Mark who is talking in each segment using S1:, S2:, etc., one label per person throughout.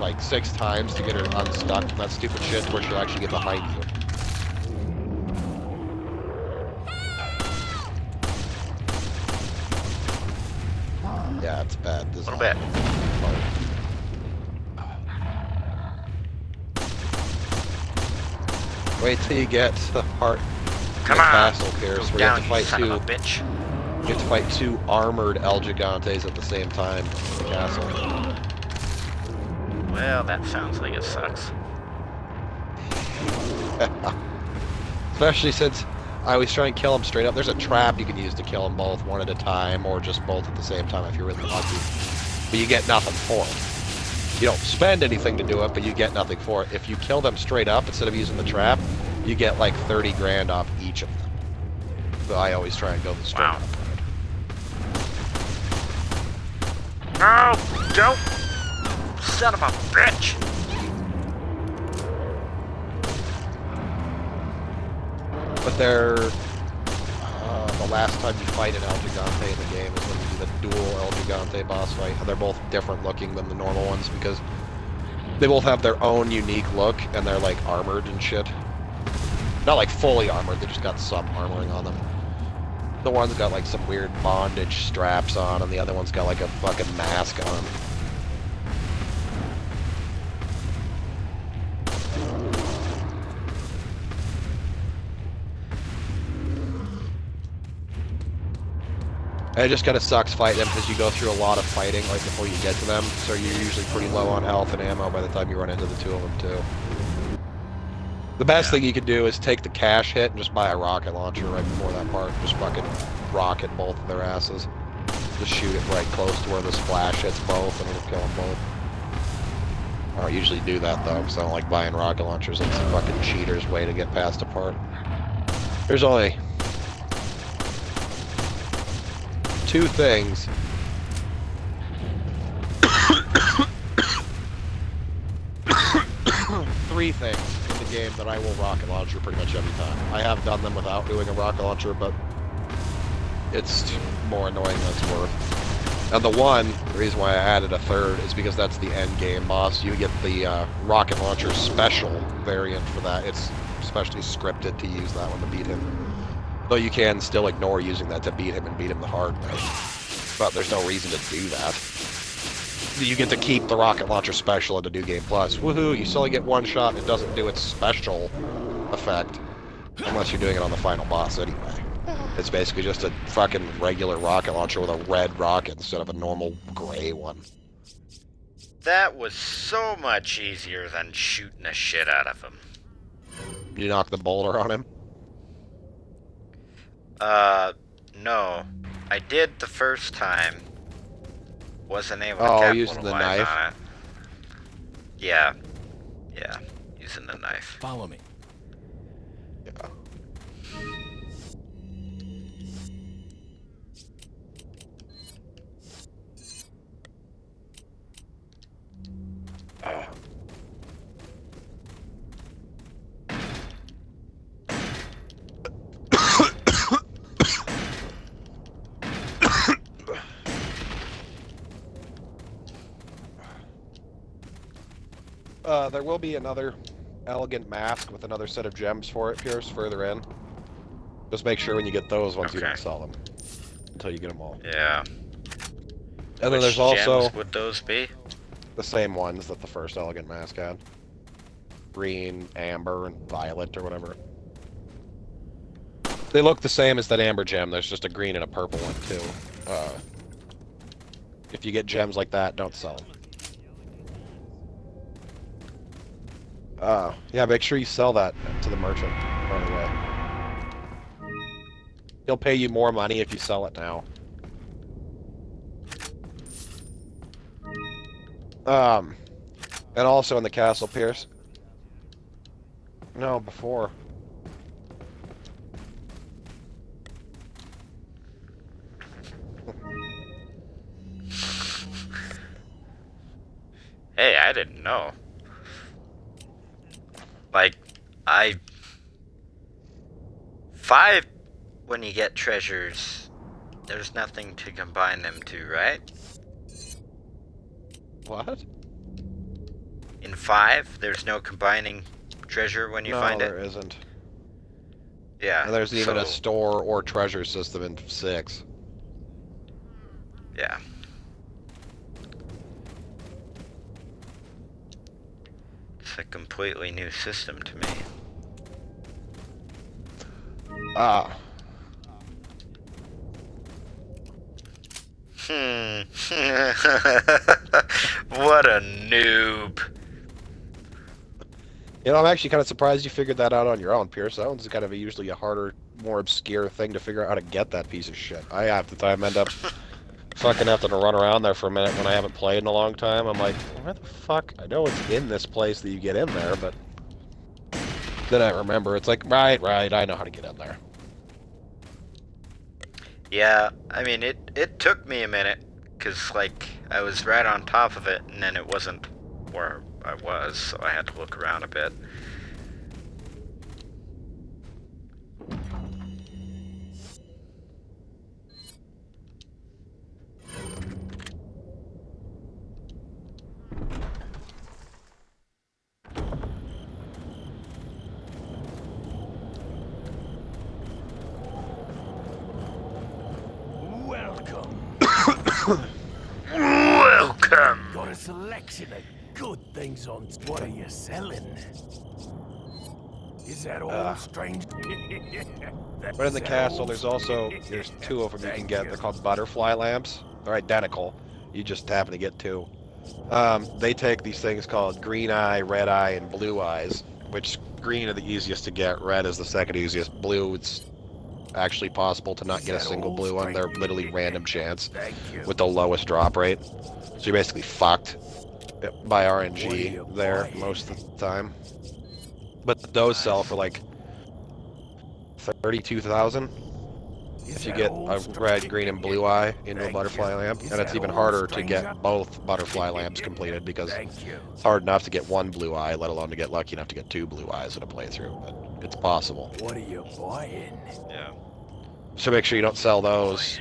S1: like 6 times to get her unstuck from that stupid shit where she'll actually get behind you. Yeah, it's bad. This
S2: A little bit.
S1: Wait till you get to the part
S2: Come
S1: the
S2: on!
S1: castle, Pierce,
S2: Go
S1: where you have
S2: down,
S1: to fight
S2: you son
S1: two.
S2: of a bitch.
S1: You have to fight 2 armored El Gigantes at the same time in the castle.
S2: Well, that sounds like it sucks.
S1: Especially since I always try and kill them straight up. There's a trap you can use to kill them both one at a time, or just both at the same time if you're really lucky. But you get nothing for it. You don't spend anything to do it, but you get nothing for it. If you kill them straight up instead of using the trap, you get like 30 grand off each of them. So I always try and go the straight up route.
S2: No! Don't! Son of a bitch!
S1: But they're... the last time you fight an El Gigante in the game is when you do the dual El Gigante boss fight. And they're both different looking than the normal ones because they both have their own unique look and they're like armored and shit. Not like fully armored, they just got some armoring on them. The one's got like some weird bondage straps on and the other one's got like a fucking mask on. And it just kind of sucks fighting them because you go through a lot of fighting like before you get to them, so you're usually pretty low on health and ammo by the time you run into the 2 of them too. The best thing you can do is take the cash hit and just buy a rocket launcher right before that part. Just fucking rocket both of their asses. Just shoot it right close to where the splash hits both and it'll kill them both. I don't usually do that though because I don't like buying rocket launchers. It's a fucking cheater's way to get past a part. There's only 2 things. 3 things in the game that I will rocket launcher pretty much every time. I have done them without doing a rocket launcher, but it's more annoying than it's worth. And the reason why I added a 3rd is because that's the end game boss. You get the rocket launcher special variant for that. It's especially scripted to use that one to beat him. Though you can still ignore using that to beat him and beat him the hard way. But there's no reason to do that. You get to keep the rocket launcher special into New Game Plus. Woohoo, you still only get 1 shot and it doesn't do its special effect. Unless you're doing it on the final boss anyway. It's basically just a fucking regular rocket launcher with a red rocket instead of a normal gray one.
S2: That was so much easier than shooting the shit out of him.
S1: You knock the boulder on him?
S2: No. I did the first time. Wasn't able to capitalize
S1: using the knife?
S2: on it. Yeah. Yeah, using the knife.
S3: Follow me.
S1: Yeah. There will be another elegant mask with another set of gems for it, Pierce, further in. Just make sure when you get those ones you don't sell them. Until you get them all.
S2: Yeah.
S1: And then there's also
S2: gems would those be?
S1: the same ones that the first elegant mask had. Green, amber, and violet, or whatever. They look the same as that amber gem, there's just a green and a purple one, too. If you get gems like that, don't sell them. Yeah, make sure you sell that to the merchant right away. He'll pay you more money if you sell it now. And also in the castle, Pierce. No, before.
S2: Hey, I didn't know. Like, 5, when you get treasures, there's nothing to combine them to, right?
S1: What?
S2: in 5, there's no combining treasure when you find
S1: there
S2: it?
S1: isn't.
S2: Yeah.
S1: And there's even a
S2: so-
S1: store or treasure system in 6.
S2: Yeah. It's a completely new system to me.
S1: Ah.
S2: What a noob.
S1: You know, I'm actually kind of surprised you figured that out on your own, Pierce. That one's kind of usually a harder, more obscure thing to figure out how to get that piece of shit. I half the time end up fucking having to run around there for a minute when I haven't played in a long time. I'm like, where the fuck? I know it's in this place that you get in there, but then I remember it's like, right, I know how to get in there.
S2: Yeah, I mean, it took me a minute, because, like, I was right on top of it, and then it wasn't where I was, so I had to look around a bit. Welcome!
S3: Got a selection of good things on. What are you selling? Is that all, strange?
S1: But in the castle, there's 2 of them you can get. They're called butterfly lamps. They're identical. You just happen to get 2. They take these things called green eye, red eye, and blue eyes, which green are the easiest to get, red is the second easiest, blue it's actually possible to not get a single blue one. They're literally random chance with the lowest drop rate. So you're basically fucked by RNG there most of the time. But those sell for like 32,000 if you get a red, green, and blue eye into a butterfly lamp. And it's even harder to get both butterfly lamps completed because it's hard enough to get 1 blue eye, let alone to get lucky enough to get 2 blue eyes in a playthrough. But it's possible.
S3: What are you buying?
S2: Yeah.
S1: So make sure you don't sell those.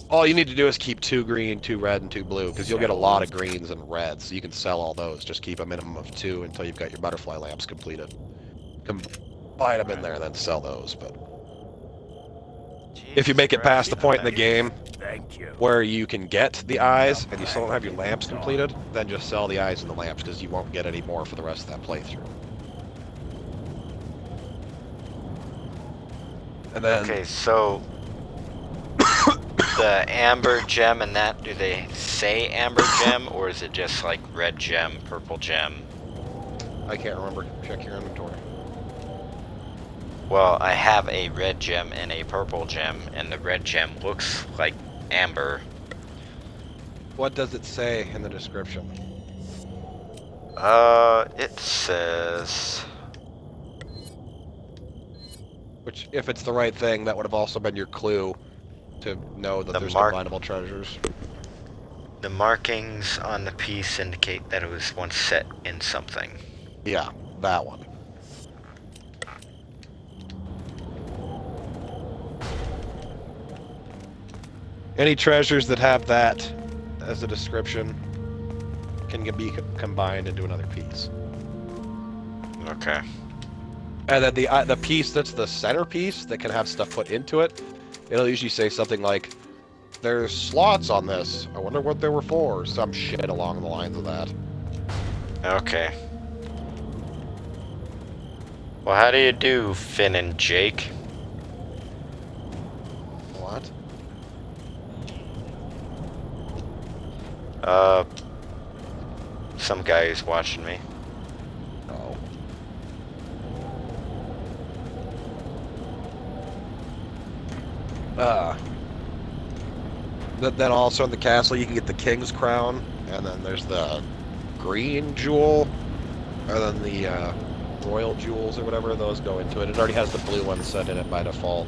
S1: All you need to do is keep 2 green, 2 red, and 2 blue, because you'll get a lot of greens and reds. You can sell all those. Just keep a minimum of 2 until you've got your butterfly lamps completed. Combine them in there, then sell those. But if you make it past the point in the game where you can get the eyes and you still don't have your lamps completed, then just sell the eyes and the lamps, because you won't get any more for the rest of that playthrough. And then...
S2: Okay, so the amber gem and that, do they say amber gem, or is it just like red gem, purple gem?
S1: I can't remember. Check your inventory.
S2: Well, I have a red gem and a purple gem, and the red gem looks like amber.
S1: What does it say in the description?
S2: It says...
S1: Which, if it's the right thing, that would have also been your clue to know that there's combinable treasures.
S2: The markings on the piece indicate that it was once set in something.
S1: Yeah, that one. Any treasures that have that as a description can be combined into another piece.
S2: Okay.
S1: And then the piece that's the centerpiece that can have stuff put into it, it'll usually say something like, "There's slots on this. I wonder what they were for," or some shit along the lines of that.
S2: Okay. Well, how do you do, Finn and Jake?
S1: What?
S2: Some guy who's watching me.
S1: Oh. Then also in the castle you can get the King's Crown, and then there's the Green Jewel, and then the Royal Jewels or whatever, those go into it. It already has the blue one set in it by default.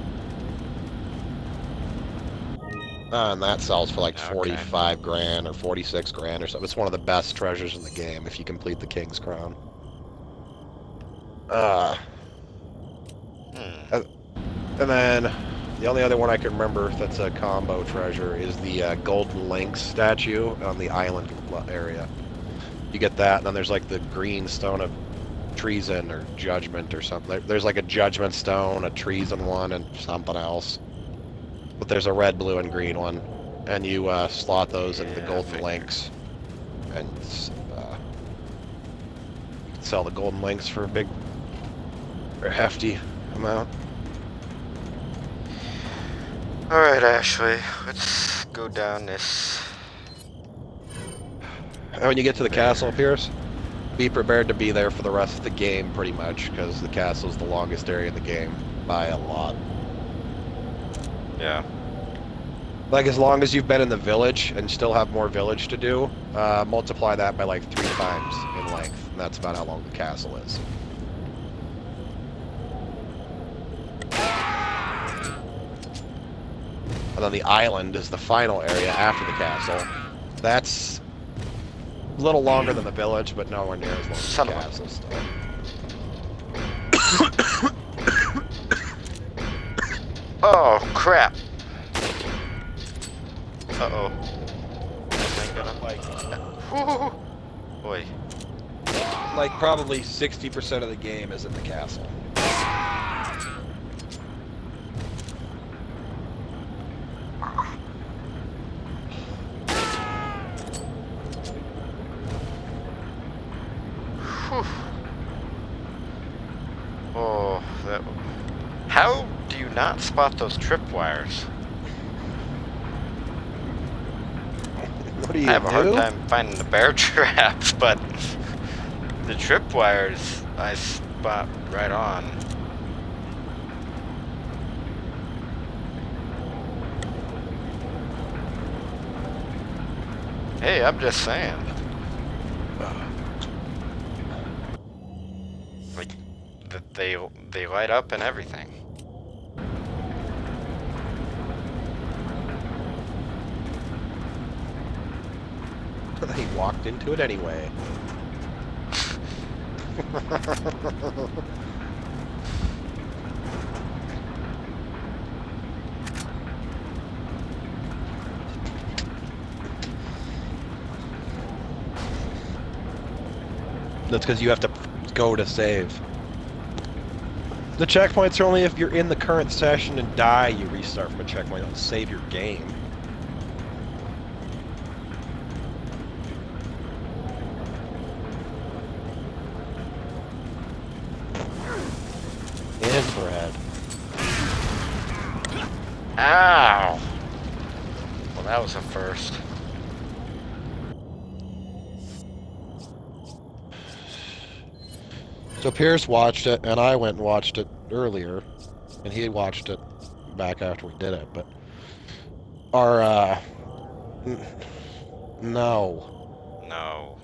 S1: And that sells for like 45 grand or 46 grand or something. It's one of the best treasures in the game if you complete the King's Crown. And then the only other one I can remember that's a combo treasure is the Golden Lynx statue on the island area. You get that, and then there's like the green stone of treason or judgment or something. There's like a judgment stone, a treason one, and something else. But there's a red, blue, and green one, and you slot those into the golden links, and you can sell the golden links for a big, or hefty amount.
S2: All right, Ashley, let's go down this.
S1: And when you get to the castle, Pierce, be prepared to be there for the rest of the game, pretty much, because the castle's the longest area in the game by a lot.
S2: Yeah.
S1: Like, as long as you've been in the village and still have more village to do, multiply that by like 3 times in length, and that's about how long the castle is. And then the island is the final area after the castle. That's a little longer than the village, but nowhere near as long as
S2: Son
S1: the
S2: of a-
S1: castle still.
S2: Oh crap! Uh-oh. Whew. Boy.
S1: Like, probably 60% of the game is in the castle.
S2: Whew. Oh, that. How do you not spot those tripwires?
S1: What do you
S2: I have a hard
S1: do?
S2: time finding the bear traps, but the tripwires I spot right on. Hey, I'm just saying. Like, that they light up and everything.
S1: He walked into it anyway. That's because you have to go to save. The checkpoints are only if you're in the current session and die, you restart from a checkpoint. Don't save your game. Inbred.
S2: Ow! Well, that was a first.
S1: So Pierce watched it, and I went and watched it earlier, and he watched it back after we did it, but our, no.
S2: No.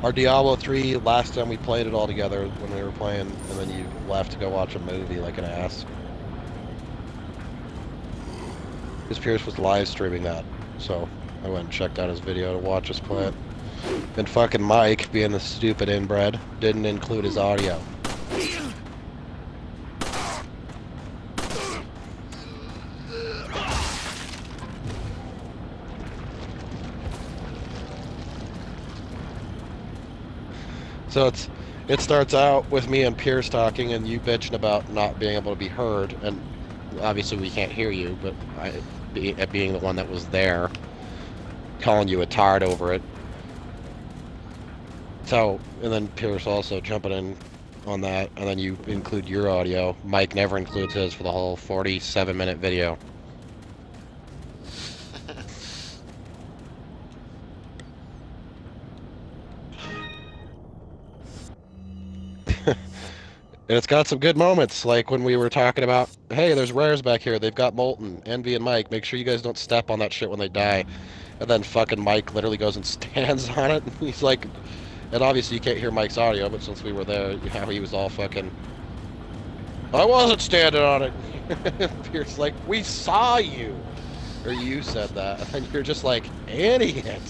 S1: Our Diablo 3, last time we played it all together when we were playing, and then you left to go watch a movie like an ass. Because Pierce was live streaming that, so I went and checked out his video to watch us play it. And fucking Mike, being the stupid inbred, didn't include his audio. So it starts out with me and Pierce talking and you bitching about not being able to be heard, and obviously we can't hear you, but being the one that was there, calling you a tard over it. So, and then Pierce also jumping in on that, and then you include your audio. Mike never includes his for the whole 47-minute video. And it's got some good moments, like when we were talking about, hey, there's rares back here, they've got Molten, Envy and Mike, make sure you guys don't step on that shit when they die. And then fucking Mike literally goes and stands on it, and he's like, and obviously you can't hear Mike's audio, but since we were there, how he was all fucking, I wasn't standing on it. Pierce like, we saw you. Or you said that, and you're just like, idiot.